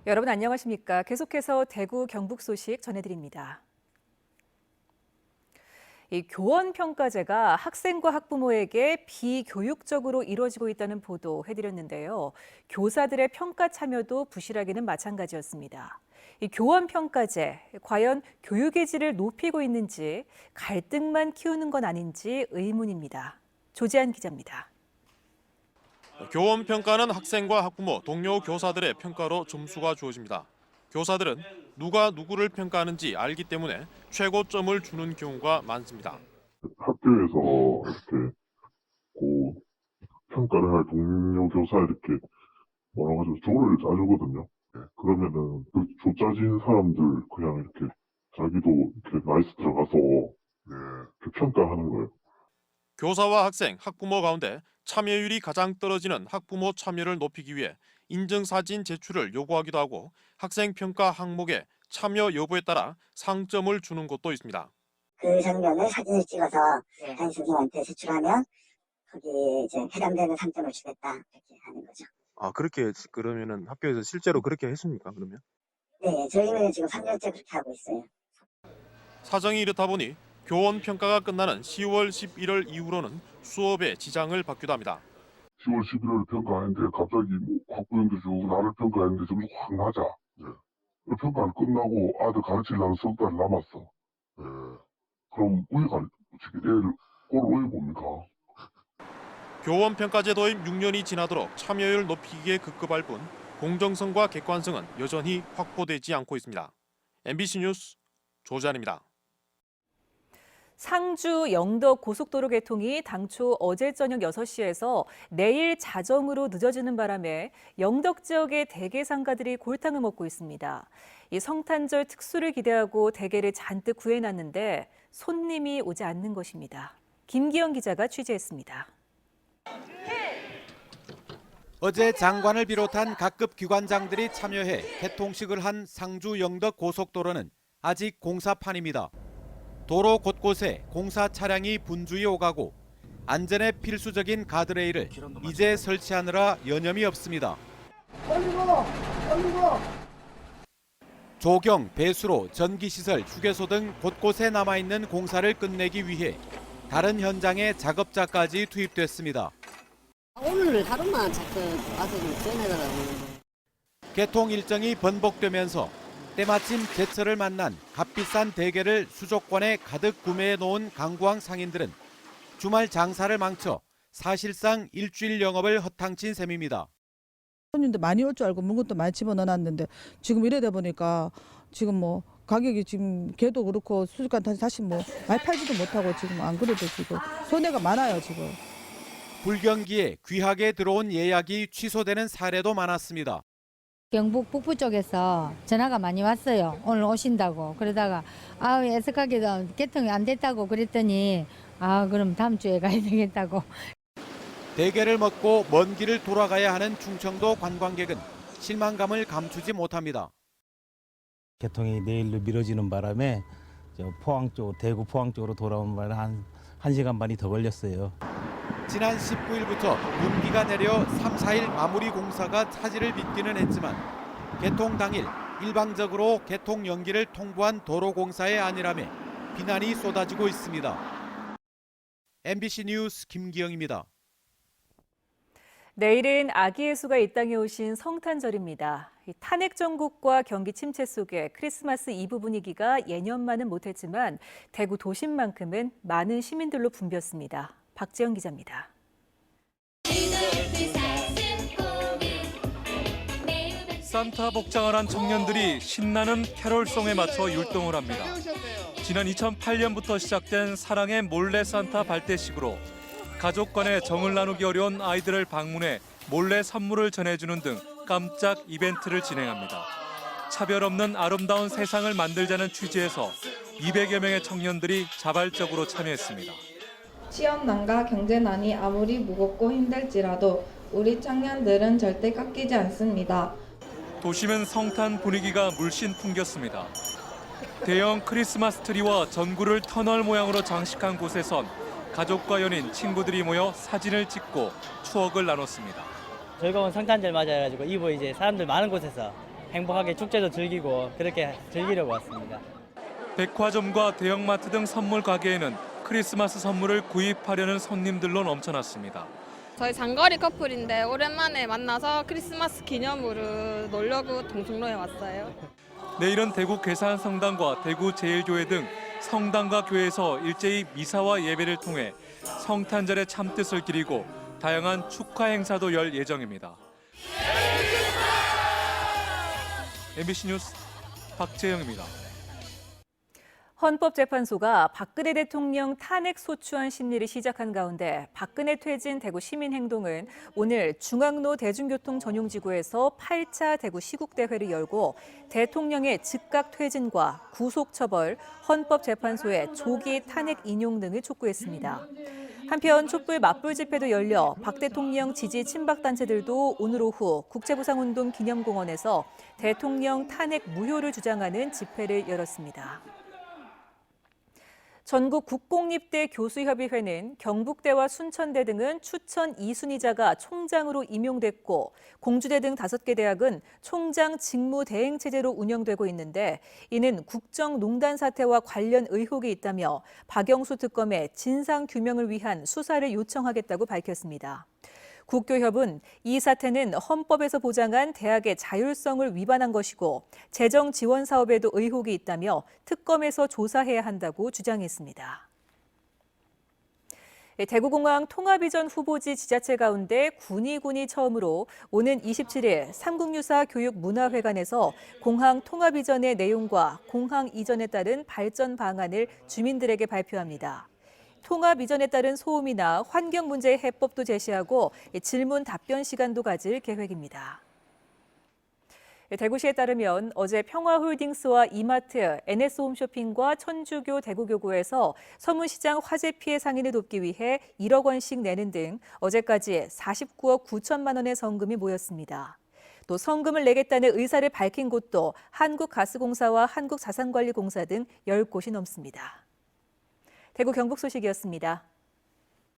여러분 안녕하십니까? 계속해서 대구 경북 소식 전해드립니다. 이 교원평가제가 학생과 학부모에게 비교육적으로 이루어지고 있다는 보도 해드렸는데요. 교사들의 평가 참여도 부실하기는 마찬가지였습니다. 이 교원평가제, 과연 교육의 질을 높이고 있는지 갈등만 키우는 건 아닌지 의문입니다. 조지한 기자입니다. 교원 평가는 학생과 학부모, 동료 교사들의 평가로 점수가 주어집니다. 교사들은 누가 누구를 평가하는지 알기 때문에 최고점을 주는 경우가 많습니다. 학교에서 이렇게 그 평가를 할 동료 교사 이렇게 뭐라 가지고 조를 짜주거든요. 그러면은 그 조 짜진 사람들 그냥 이렇게 자기도 이렇게 나이스 들어가서 이렇게 평가하는 거예요. 교사와 학생, 학부모 가운데 참여율이 가장 떨어지는 학부모 참여를 높이기 위해 인증사진 제출을 요구하기도 하고 학생 평가 항목의 참여 여부에 따라 상점을 주는 곳도 있습니다. 그 장면을 사진을 찍어서 담임 선생님한테 제출하면 거기에 이제 해당되는 상점을 주겠다 이렇게 하는 거죠. 그러면은 학교에서 실제로 그렇게 했습니까, 그러면? 네, 저희는 지금 3년째 그렇게 하고 있어요. 사정이 이렇다 보니 교원 평가가 끝나는 10월 11월 이후로는 수업에 지장을 받기도 합니다. 10월 11월 평가하는데 갑자기 뭐 학부형들 중 나를 평가했는데 점수 확 낮아. 그 평가를 끝나고 아들 가르치려면 석 달 남았어. 그럼 왜 애를 꼴을 왜 봅니까? 교원 평가제 도입 6년이 지나도록 참여율 높이기에 급급할 뿐 공정성과 객관성은 여전히 확보되지 않고 있습니다. MBC 뉴스 조지한입니다. 상주 영덕 고속도로 개통이 당초 어제 저녁 6시에서 내일 자정으로 늦어지는 바람에 영덕 지역의 대게 상가들이 골탕을 먹고 있습니다. 이 성탄절 특수를 기대하고 대게를 잔뜩 구해놨는데 손님이 오지 않는 것입니다. 김기영 기자가 취재했습니다. 어제 장관을 비롯한 각급 기관장들이 참여해 개통식을 한 상주 영덕 고속도로는 아직 공사판입니다. 도로 곳곳에 공사 차량이 분주히 오가고 안전에 필수적인 가드레일을 이제 설치하느라 여념이 없습니다. 조경, 배수로, 전기시설, 휴게소 등 곳곳에 남아있는 공사를 끝내기 위해 다른 현장의 작업자까지 투입됐습니다. 오늘 하루만 자꾸 와서 좀 지원해달라고 하는데. 개통 일정이 번복되면서 때마침 제철을 만난 값비싼 대게를 수족관에 가득 구매해 놓은 강구항 상인들은 주말 장사를 망쳐 사실상 일주일 영업을 허탕친 셈입니다. 손님들 많이 올 줄 알고 물건도 많이 집어넣어놨는데 지금 이래다 보니까 지금 뭐 가격이 지금 게도 그렇고 수족관 다시 뭐 많이 팔지도 못하고 지금 안 그래도 지금 손해가 많아요 지금. 불경기에 귀하게 들어온 예약이 취소되는 사례도 많았습니다. 경북 북부 쪽에서 전화가 많이 왔어요. 오늘 오신다고. 그러다가 애석하게도 개통이 안 됐다고 그랬더니 그럼 다음 주에 가야 되겠다고. 대게를 먹고 먼 길을 돌아가야 하는 충청도 관광객은 실망감을 감추지 못합니다. 개통이 내일로 미뤄지는 바람에 대구 포항 쪽으로 돌아오는 바람에 한 1시간 반이 더 걸렸어요. 지난 19일부터 눈비가 내려 3, 4일 마무리 공사가 차질을 빚기는 했지만 개통 당일 일방적으로 개통 연기를 통보한 도로공사의 아니라며 비난이 쏟아지고 있습니다. MBC 뉴스 김기영입니다. 내일은 아기 예수가 이 땅에 오신 성탄절입니다. 탄핵 정국과 경기 침체 속에 크리스마스 이브 분위기가 예년만은 못했지만 대구 도심만큼은 많은 시민들로 붐볐습니다. 박지영 기자입니다. 산타 복장을 한 청년들이 신나는 캐롤송에 맞춰 율동을 합니다. 지난 2008년부터 시작된 사랑의 몰래 산타 발대식으로 가족 간에 정을 나누기 어려운 아이들을 방문해 몰래 선물을 전해주는 등 깜짝 이벤트를 진행합니다. 차별 없는 아름다운 세상을 만들자는 취지에서 200여 명의 청년들이 자발적으로 참여했습니다. 취업난과 경제난이 아무리 무겁고 힘들지라도 우리 청년들은 절대 깎이지 않습니다. 도심은 성탄 분위기가 물씬 풍겼습니다. 대형 크리스마스 트리와 전구를 터널 모양으로 장식한 곳에선 가족과 연인, 친구들이 모여 사진을 찍고 추억을 나눴습니다. 즐거운 성탄절 맞아가지고 이제 사람들 많은 곳에서 행복하게 축제도 즐기고 그렇게 즐기려고 왔습니다. 백화점과 대형마트 등 선물 가게에는 크리스마스 선물을 구입하려는 손님들로 넘쳐났습니다. 저희 장거리 커플인데 오랜만에 만나서 크리스마스 기념으로 놀려고 동성로에 왔어요. 내일은 대구 괴산성당과 대구 제일교회 등 성당과 교회에서 일제히 미사와 예배를 통해 성탄절의 참뜻을 기리고 다양한 축하 행사도 열 예정입니다. MBC 뉴스 박재영입니다. 헌법재판소가 박근혜 대통령 탄핵 소추안 심리를 시작한 가운데 박근혜 퇴진 대구 시민행동은 오늘 중앙로 대중교통 전용지구에서 8차 대구 시국대회를 열고 대통령의 즉각 퇴진과 구속처벌, 헌법재판소의 조기 탄핵 인용 등을 촉구했습니다. 한편 촛불 맞불 집회도 열려 박 대통령 지지 친박단체들도 오늘 오후 국제부상운동 기념공원에서 대통령 탄핵 무효를 주장하는 집회를 열었습니다. 전국 국공립대 교수협의회는 경북대와 순천대 등은 추천 2순위자가 총장으로 임용됐고 공주대 등 5개 대학은 총장 직무 대행 체제로 운영되고 있는데 이는 국정농단 사태와 관련 의혹이 있다며 박영수 특검의 진상 규명을 위한 수사를 요청하겠다고 밝혔습니다. 국교협은 이 사태는 헌법에서 보장한 대학의 자율성을 위반한 것이고 재정 지원 사업에도 의혹이 있다며 특검에서 조사해야 한다고 주장했습니다. 대구공항 통합이전 후보지 지자체 가운데 군이 처음으로 오는 27일 삼국유사 교육문화회관에서 공항 통합이전의 내용과 공항 이전에 따른 발전 방안을 주민들에게 발표합니다. 통합 이전에 따른 소음이나 환경 문제의 해법도 제시하고 질문 답변 시간도 가질 계획입니다. 대구시에 따르면 어제 평화홀딩스와 이마트, NS홈쇼핑과 천주교 대구교구에서 서문시장 화재 피해 상인을 돕기 위해 1억 원씩 내는 등 어제까지 49억 9천만 원의 성금이 모였습니다. 또 성금을 내겠다는 의사를 밝힌 곳도 한국가스공사와 한국자산관리공사 등 10곳이 넘습니다. 대구 경북 소식이었습니다.